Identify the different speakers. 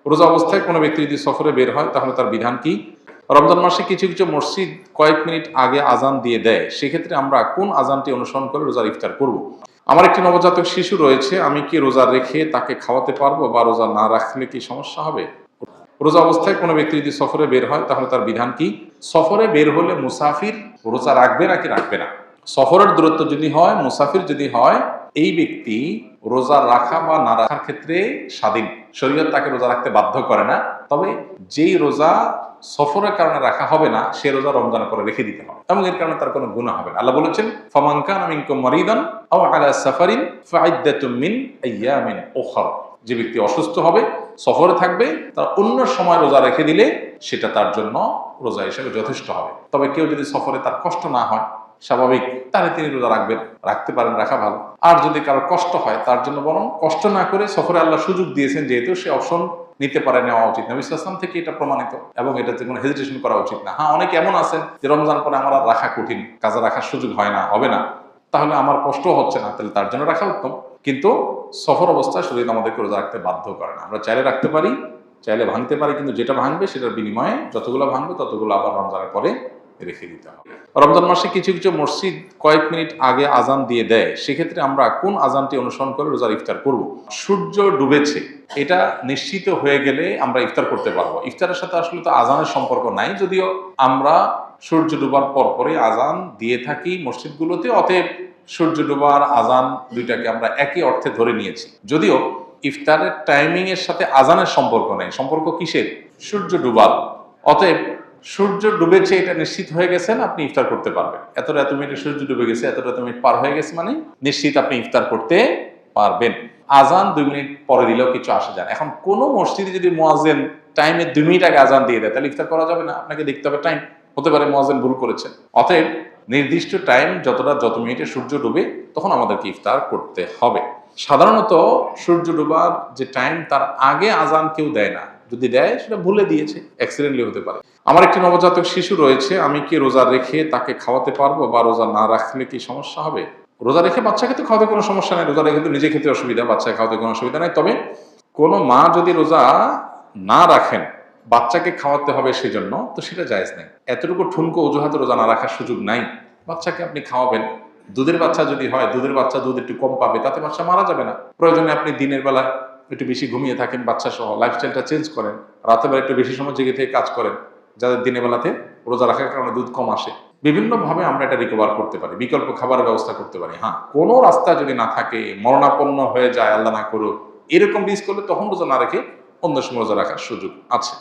Speaker 1: রোজা অবস্থায় কোনো ব্যক্তি যদি সফরে বের হয় তাহলে তার বিধান কি? রমজান মাসে কিছু কিছু মসজিদ কয়েক মিনিট আগে আজান দিয়ে দেয়, সেক্ষেত্রে আমরা কোন আজানটি অনুসরণ করে রোজার ইফতার করব? আমার একটি নবজাতক শিশু রয়েছে, আমি কি রোজা রেখে তাকে খাওয়াতে পারবো বা রোজা না রাখলে কি সমস্যা হবে? রোজা অবস্থায় কোনো ব্যক্তি যদি সফরে বের হয় তাহলে তার বিধান কি? সফরে বের হলে মুসাফির রোজা রাখবে নাকি রাখবে না? সফরের দূরত্ব যদি হয়, মুসাফির যদি হয়, এই ব্যক্তি রোজা রাখা বা না রাখার ক্ষেত্রে স্বাধীন। শরীয়ত তাকে রোজা রাখতে বাধ্য করে না। তবে যেই রোজা সফরের কারণে রাখা হবে না, সে রোজা রমজানের পরে রেখে দিতে হবে এবং এর কারণে তার কোনো গুনাহ হবে না। আল্লাহ বলেছেন, ফামান কানা মিনকুম মারিদান আও আলা সাফারিন ফাইদ্দাতুম মিন আইয়ামিন উখরা। যে ব্যক্তি অসুস্থ হবে, সফরে থাকবে, তার অন্য সময় রোজা রেখে দিলে সেটা তার জন্য রোজা হিসেবে যথেষ্ট হবে। তবে কেউ যদি সফরে তার কষ্ট না হয়, স্বাভাবিক, তাহলে তিনি রোজা রাখবেন, রাখতে পারেন, রাখা ভালো। আর যদি কারো কষ্ট হয়, তার জন্য বরং কষ্ট না করে, সফরে আল্লাহ সুযোগ দিয়েছেন যেহেতু, সে অপশন নিতে পারে, নেওয়া উচিত। নবী সাল্লাল্লাহু আলাইহি ওয়াসাল্লাম থেকে এটা প্রমাণিত এবং এটাতে কোনো হেজিটেশন করা উচিত না। হ্যাঁ, অনেক এমন আছেন যে রমজান পরে আমার আর রাখা কঠিন, কাজে রাখার সুযোগ হয় না, হবে না, তাহলে আমার কষ্ট হচ্ছে না, তাহলে তার জন্য রাখা উত্তম। কিন্তু সফর অবস্থায় শরীর আমাদেরকে রোজা রাখতে বাধ্য করে না। আমরা চাইলে রাখতে পারি, চাইলে ভাঙতে পারি, কিন্তু যেটা ভাঙবে সেটার বিনিময়ে যতগুলো ভাঙবে ততগুলো আবার রমজানের পরে রেখে দিতে হবে। রমজান মাসে কিছু কিছু মসজিদ কয়েক মিনিট আগে আজান দিয়ে দেয়, সেক্ষেত্রে আমরা কোন আজানটি অনুসরণ করে রোজার ইফতার করব? সূর্য ডুবেছে এটা নিশ্চিত হয়ে গেলে আমরা ইফতার করতে পারবো। ইফতারের সাথে আসলে তো আজানের সম্পর্ক নাই, যদিও আমরা সূর্য ডুবার পরপরই আজান দিয়ে থাকি মসজিদগুলোতে। অতএব সূর্য ডুবার আজান দুইটাকে আমরা একই অর্থে ধরে নিয়েছি, যদিও ইফতারের টাইমিং এর সাথে আজানের সম্পর্ক নেই। সম্পর্ক কিসের? সূর্য ডুবার। অতএব সূর্য ডুবেছে এটা নিশ্চিত হয়ে গেছেন, আপনি ইফতার করতে পারবেন। এত মিনিটে সূর্য ডুবে গেছে, এত মিনিট পার হয়ে গেছে, মানে নিশ্চিত আপনি ইফতার করতে পারবেন। আজান 2 মিনিট পরে দিলেও কিছু আসে যায় না। এখন কোনো মসজিদে যদি মুয়াজ্জিন টাইমে 2 মিনিট আগে আজান দিয়ে দেয়, তাহলে ইফতার করা যাবে না। আপনাকে দেখতে হবে টাইম, হতে পারে মুয়াজ্জিন ভুল করেছে। অতএব নির্দিষ্ট টাইম যত মিনিটে সূর্য ডুবে তখন আমাদেরকে ইফতার করতে হবে। সাধারণত সূর্য ডুবার যে টাইম, তার আগে আজান কেউ দেয় না। যদি দেয় সেটা ভুলে দিয়েছে, অ্যাক্সিডেন্টলি হতে পারে। আমার একটি নবজাতক শিশু রয়েছে, আমি কি রোজা রেখে তাকে খাওয়াতে পারবো বা রোজা না রাখলে কি সমস্যা হবে? রোজা রেখে বাচ্চাকে তো খাওয়াতে কোনো সমস্যা নেই, রোজা রেখে তো নিজে খেতে অসুবিধা, বাচ্চাকে খাওয়াতে কোনো অসুবিধা নেই। তবে কোনো মা যদি রোজা না রাখেন, বাচ্চাকে খাওয়াতে হবে সেজন্য, তো সেটা জায়েজ নেই। এতটুকু ঠুনকো অজুহাতে রোজা না রাখার সুযোগ নাই। বাচ্চাকে আপনি খাওয়াবেন, দুধের বাচ্চা যদি হয়, দুধের বাচ্চা দুধ একটু কম পাবে, তাতে বাচ্চা মারা যাবে না। প্রয়োজনে আপনি দিনের বেলা একটু বেশি ঘুমিয়ে থাকেন বাচ্চা সহ, লাইফস্টাইলটা চেঞ্জ করেন, রাতের বেলা একটু বেশি সময় জেগে থেকে কাজ করেন, যাদের দিনের বেলাতে রোজা রাখার কারণে দুধ কম আসে। বিভিন্নভাবে আমরা এটা রিকভার করতে পারি, বিকল্প খাবারের ব্যবস্থা করতে পারি। হ্যাঁ, কোনো রাস্তা যদি না থাকে, মরণাপন্ন হয়ে যায়, আল্লাহ না করুক, এরকম রিস্ক করলে তখন রোজা না রেখে অন্য সময় রোজা রাখার সুযোগ আছে।